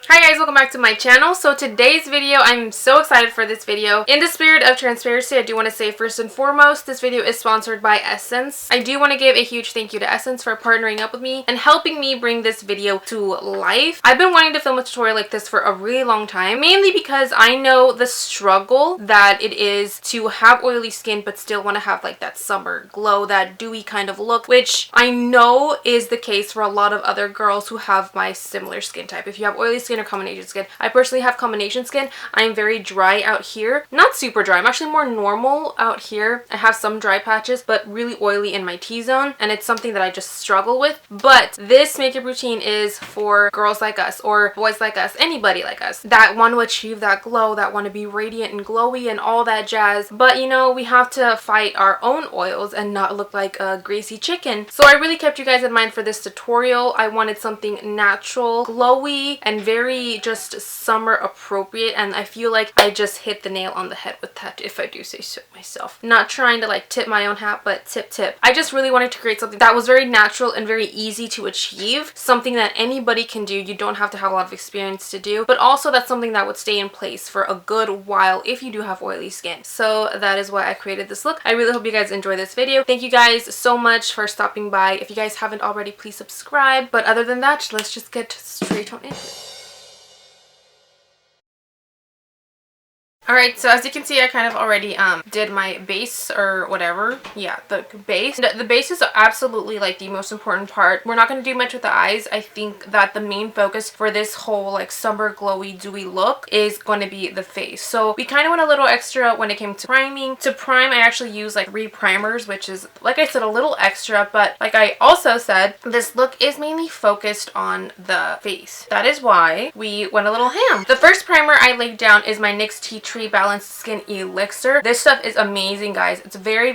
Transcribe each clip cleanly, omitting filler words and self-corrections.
Hi guys, welcome back to my channel. So today's video, I'm so excited for this video. In the spirit of transparency, I do want to say first and foremost, this video is sponsored by Essence. I do want to give a huge thank you to Essence for partnering up with me and helping me bring this video to life. I've been wanting to film a tutorial like this for a really long time, mainly because I know the struggle that it is to have oily skin but still want to have like that summer glow, that dewy kind of look, which I know is the case for a lot of other girls who have my similar skin type. If you have oily skin or combination skin. I personally have combination skin. I'm very dry out here. Not super dry. I'm actually more normal out here. I have some dry patches, but really oily in my T-zone, and it's something that I just struggle with. But this makeup routine is for girls like us, or boys like us, anybody like us, that want to achieve that glow, that want to be radiant and glowy and all that jazz. But you know, we have to fight our own oils and not look like a greasy chicken. So I really kept you guys in mind for this tutorial. I wanted something natural, glowy, and very just summer appropriate, and I feel like I just hit the nail on the head with that, if I do say so myself. Not trying to like tip my own hat, but tip. I just really wanted to create something that was very natural and very easy to achieve, something that anybody can do. You don't have to have a lot of experience to do, but also that's something that would stay in place for a good while if you do have oily skin. So that is why I created this look. I really hope you guys enjoy this video. Thank you guys so much for stopping by. If you guys haven't already, please subscribe. But other than that, let's just get straight on into it. Alright, so as you can see, I kind of already did my base or whatever. Yeah, the base. The base is absolutely like the most important part. We're not going to do much with the eyes. I think that the main focus for this whole like summer glowy dewy look is going to be the face. So we kind of went a little extra when it came to priming. To prime, I actually used like 3 primers, which is, like I said, a little extra. But like I also said, this look is mainly focused on the face. That is why we went a little ham. The first primer I laid down is my NYX Tea Tree Balanced Skin Elixir. This stuff is amazing, guys. It's a very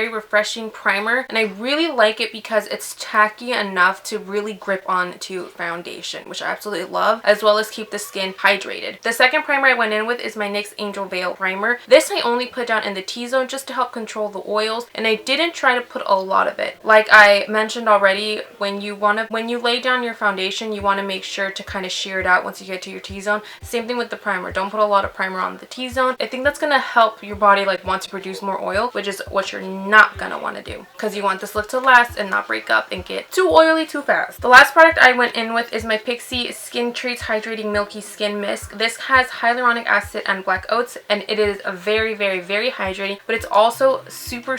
refreshing primer, and I really like it because it's tacky enough to really grip on to foundation, which I absolutely love, as well as keep the skin hydrated. The second primer I went in with is my NYX Angel Veil primer. This I only put down in the T-zone just to help control the oils, and I didn't try to put a lot of it. Like I mentioned already, when you lay down your foundation, you want to make sure to kind of shear it out once you get to your T-zone. Same thing with the primer. Don't put a lot of primer on the T-zone. I think that's going to help your body like want to produce more oil, which is what you're not going to want to do, because you want this look to last and not break up and get too oily too fast. The last product I went in with is my Pixi Skin Treats Hydrating Milky Skin Mist. This has hyaluronic acid and black oats, and it is a very hydrating, but it's also super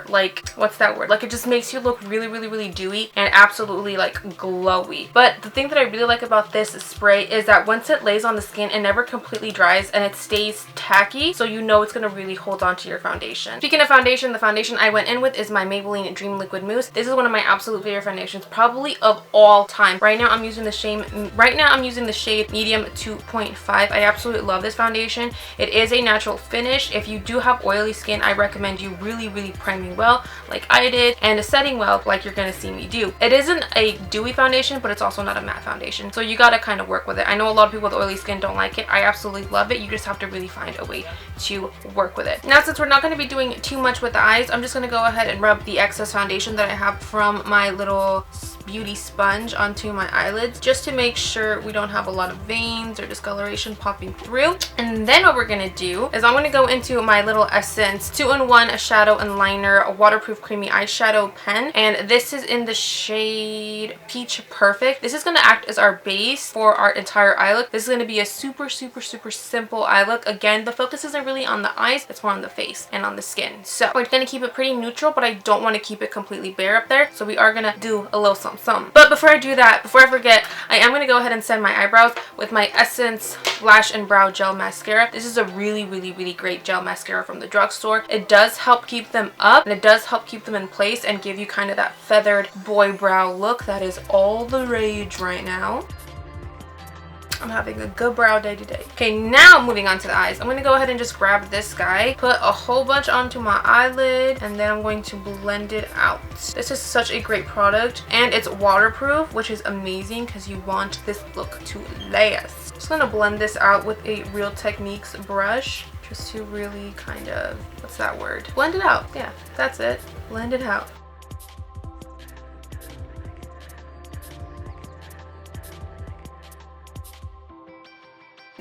like, what's that word? Like, it just makes you look really dewy and absolutely like glowy. But the thing that I really like about this spray is that once it lays on the skin, it never completely dries and it stays tacky, so you know it's going to really hold on to your foundation. Speaking of foundation, the foundation I went in with is my Maybelline Dream Liquid Mousse. This is one of my absolute favorite foundations, probably of all time. Right now I'm using the shade Medium 2.5. I absolutely love this foundation. It is a natural finish. If you do have oily skin, I recommend you really priming well like I did, and setting well like you're going to see me do. It isn't a dewy foundation, but it's also not a matte foundation, so you got to kind of work with it. I know a lot of people with oily skin don't like it. I absolutely love it. You just have to really find a way to work with it. Now, since we're not going to be doing too much with the eyes, I'm just going to go ahead and rub the excess foundation that I have from my little beauty sponge onto my eyelids, just to make sure we don't have a lot of veins or discoloration popping through. And then what we're going to do is I'm going to go into my little Essence 2-in-1 Shadow and Liner waterproof creamy eyeshadow pen, and this is in the shade Peach Perfect. This is going to act as our base for our entire eye look. This is going to be a super simple eye look. Again, the focus isn't really on the eyes, it's more on the face and on the skin. So we're going to keep it pretty neutral, but I don't want to keep it completely bare up there, so we are going to do a little something. But before I do that, before I forget, I am going to go ahead and set my eyebrows with my Essence Lash and Brow Gel Mascara. This is a really great gel mascara from the drugstore. It does help keep them up, and it does help keep them in place and give you kind of that feathered boy brow look that is all the rage right now. I'm having a good brow day today. Okay, now moving on to the eyes. I'm going to go ahead and just grab this guy, put a whole bunch onto my eyelid, and then I'm going to blend it out. This is such a great product, and it's waterproof, which is amazing because you want this look to last. Just going to blend this out with a Real Techniques brush, just to really kind of, what's that word? Blend it out. Yeah, that's it. Blend it out.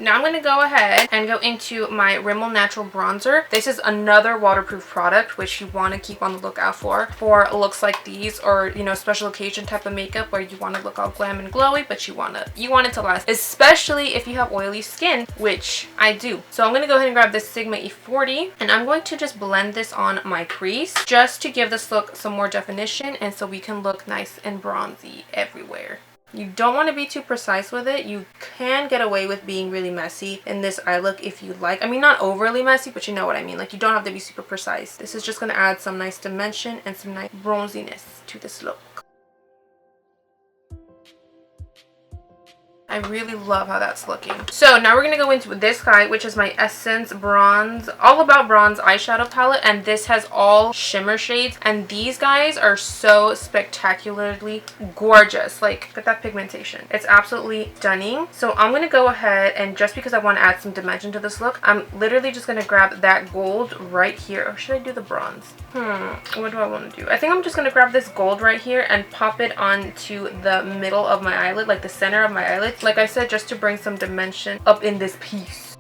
Now I'm going to go ahead and go into my Rimmel Natural Bronzer. This is another waterproof product which you want to keep on the lookout for looks like these, or you know, special occasion type of makeup where you want to look all glam and glowy, but you want it to last, especially if you have oily skin, which I do. So I'm going to go ahead and grab this Sigma E40 and I'm going to just blend this on my crease just to give this look some more definition and so we can look nice and bronzy everywhere. You don't want to be too precise with it. You can get away with being really messy in this eye look if you like. I mean, not overly messy, but you know what I mean. Like, you don't have to be super precise. This is just going to add some nice dimension and some nice bronziness to this look. I really love how that's looking. So now we're going to go into this guy, which is my Essence Bronze, All About Bronze eyeshadow palette. And this has all shimmer shades. And these guys are so spectacularly gorgeous. Like, look at that pigmentation. It's absolutely stunning. So I'm going to go ahead and just because I want to add some dimension to this look, I'm literally just going to grab that gold right here. Or should I do the bronze? What do I want to do? I think I'm just going to grab this gold right here and pop it onto the middle of my eyelid, like the center of my eyelid. Like I said, just to bring some dimension up in this piece.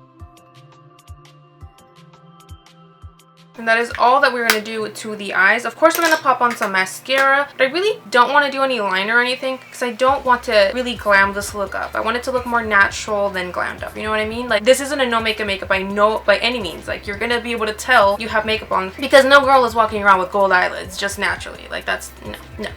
And that is all that we're going to do to the eyes. Of course, we're going to pop on some mascara, but I really don't want to do any liner or anything because I don't want to really glam this look up. I want it to look more natural than glammed up. You know what I mean? Like, this isn't a no makeup by any means. Like, you're going to be able to tell you have makeup on because no girl is walking around with gold eyelids just naturally. Like, that's no.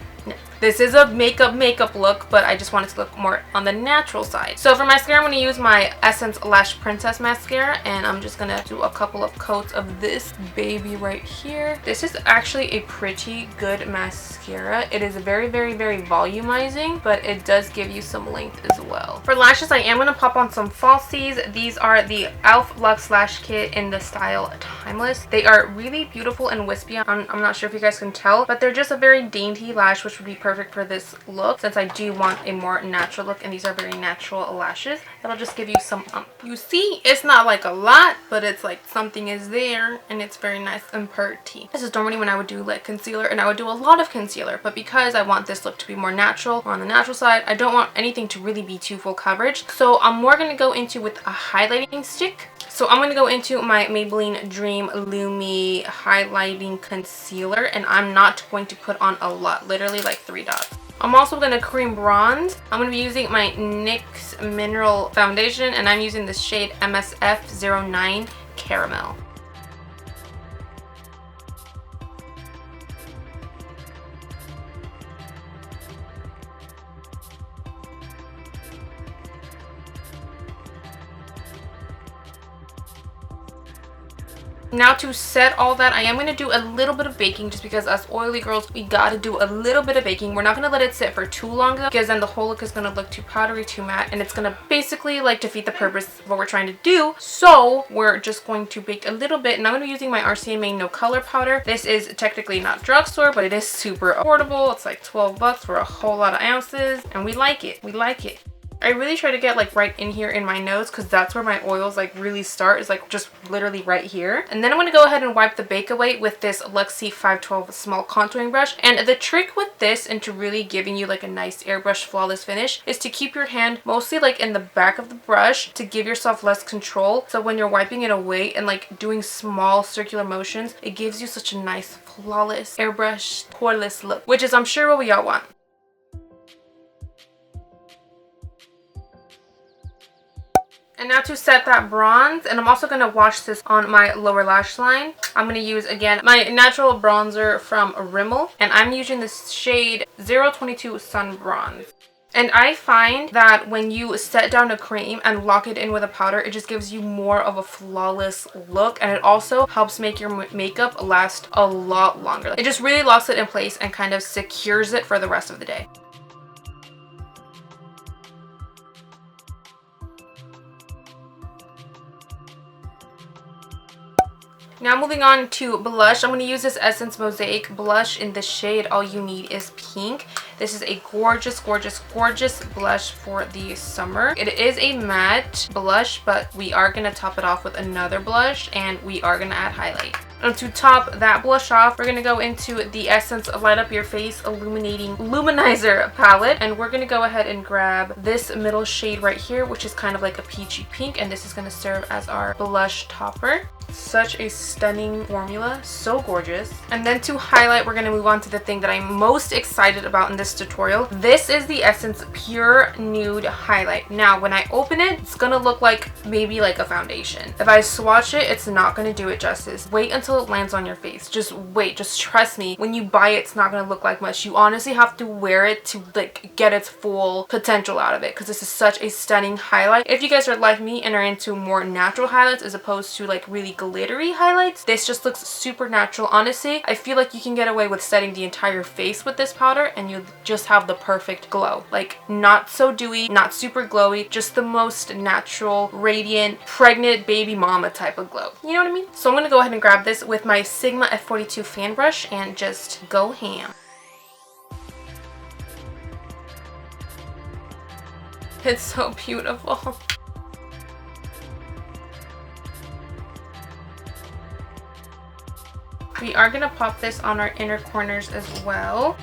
This is a makeup look, but I just want it to look more on the natural side. So for mascara, I'm going to use my Essence Lash Princess mascara, and I'm just going to do a couple of coats of this baby right here. This is actually a pretty good mascara. It is very, very, very volumizing, but it does give you some length as well. For lashes, I am going to pop on some falsies. These are the e.l.f. Luxe Lash Kit in the style Timeless. They are really beautiful and wispy. I'm not sure if you guys can tell, but they're just a very dainty lash, which would be perfect for this look since I do want a more natural look, and these are very natural lashes. That'll just give you some you see, it's not like a lot, but it's like something is there and it's very nice and pretty. This is normally when I would do like concealer, and I would do a lot of concealer, but because I want this look to be more natural, on the natural side, I don't want anything to really be too full coverage, so I'm more going to go into with a highlighting stick. So I'm going to go into my Maybelline Dream Lumi highlighting concealer, and I'm not going to put on a lot, literally like 3 dots. I'm also going to cream bronze. I'm going to be using my NYX Mineral Foundation, and I'm using the shade MSF09 Caramel. Now to set all that, I am going to do a little bit of baking just because as oily girls, we gotta do a little bit of baking. We're not going to let it sit for too long though, because then the whole look is going to look too powdery, too matte, and it's going to basically like defeat the purpose of what we're trying to do. So we're just going to bake a little bit, and I'm going to be using my RCMA No Color Powder. This is technically not drugstore, but it is super affordable. It's like 12 bucks for a whole lot of ounces, and we like it. We like it. I really try to get like right in here in my nose because that's where my oils like really start, is like just literally right here. And then I'm going to go ahead and wipe the bake away with this Luxe 512 small contouring brush. And the trick with this into really giving you like a nice airbrush flawless finish is to keep your hand mostly like in the back of the brush to give yourself less control. So when you're wiping it away and like doing small circular motions, it gives you such a nice flawless airbrush poreless look, which is I'm sure what we all want. And now to set that bronze, and I'm also going to wash this on my lower lash line. I'm going to use, again, my natural bronzer from Rimmel, and I'm using this shade 022 Sun Bronze. And I find that when you set down a cream and lock it in with a powder, it just gives you more of a flawless look, and it also helps make your makeup last a lot longer. It just really locks it in place and kind of secures it for the rest of the day. Now moving on to blush, I'm going to use this Essence Mosaic blush in the shade All You Need Is Pink. This is a gorgeous, gorgeous, gorgeous blush for the summer. It is a matte blush, but we are going to top it off with another blush, and we are going to add highlight. And to top that blush off, we're going to go into the Essence Light Up Your Face Illuminating Luminizer palette. And we're going to go ahead and grab this middle shade right here, which is kind of like a peachy pink. And this is going to serve as our blush topper. Such a stunning formula, so gorgeous. And then to highlight, we're going to move on to the thing that I'm most excited about in this tutorial. This is the Essence Pure Nude Highlight. Now when I open it, it's going to look like maybe like a foundation. If I swatch it, it's not going to do it justice. Wait until it lands on your face. Just wait, just trust me. When you buy it, it's not going to look like much. You honestly have to wear it to like get its full potential out of it, because this is such a stunning highlight. If you guys are like me and are into more natural highlights as opposed to like really glittery highlights, this just looks super natural. Honestly, I feel like you can get away with setting the entire face with this powder and you just have the perfect glow. Like not so dewy, not super glowy, just the most natural, radiant, pregnant baby mama type of glow. You know what I mean? So I'm going to go ahead and grab this with my Sigma F42 fan brush and just go ham. It's so beautiful. We are going to pop this on our inner corners as well.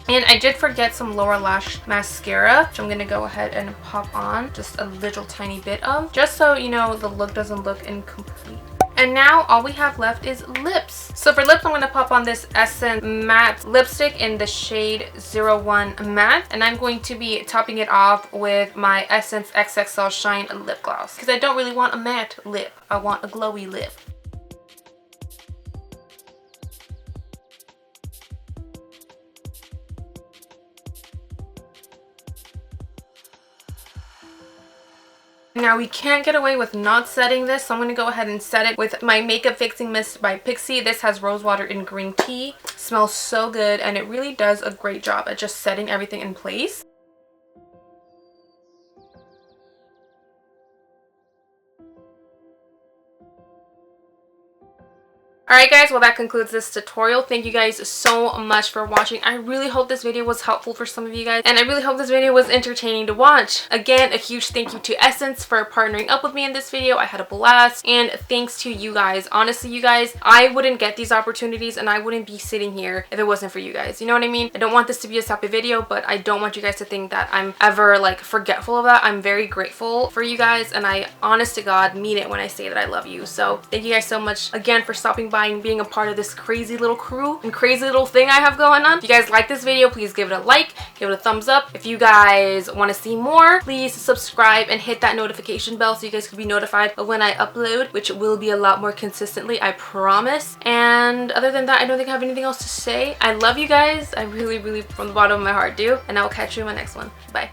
And I did forget some lower lash mascara, which I'm going to go ahead and pop on just a little tiny bit of, just so you know the look doesn't look incomplete. And now all we have left is lips. So for lips, I'm going to pop on this Essence Matte Lipstick in the shade 01 Matte. And I'm going to be topping it off with my Essence XXL Shine Lip Gloss, because I don't really want a matte lip. I want a glowy lip. Now we can't get away with not setting this, so I'm going to go ahead and set it with my Makeup Fixing Mist by Pixi. This has rose water and green tea. Smells so good, and it really does a great job at just setting everything in place. Alright guys, well that concludes this tutorial. Thank you guys so much for watching. I really hope this video was helpful for some of you guys, and I really hope this video was entertaining to watch. Again, a huge thank you to Essence for partnering up with me in this video. I had a blast, and thanks to you guys. Honestly, you guys, I wouldn't get these opportunities and I wouldn't be sitting here if it wasn't for you guys. You know what I mean? I don't want this to be a sappy video, but I don't want you guys to think that I'm ever like forgetful of that. I'm very grateful for you guys, and I honest to God mean it when I say that I love you. So thank you guys so much again for stopping by and being a part of this crazy little crew and crazy little thing I have going on. If you guys like this video, please give it a like, give it a thumbs up. If you guys want to see more, please subscribe and hit that notification bell so you guys can be notified of when I upload, which will be a lot more consistently, I promise. And other than that, I don't think I have anything else to say. I love you guys. I really, really from the bottom of my heart do. And I will catch you in my next one. Bye.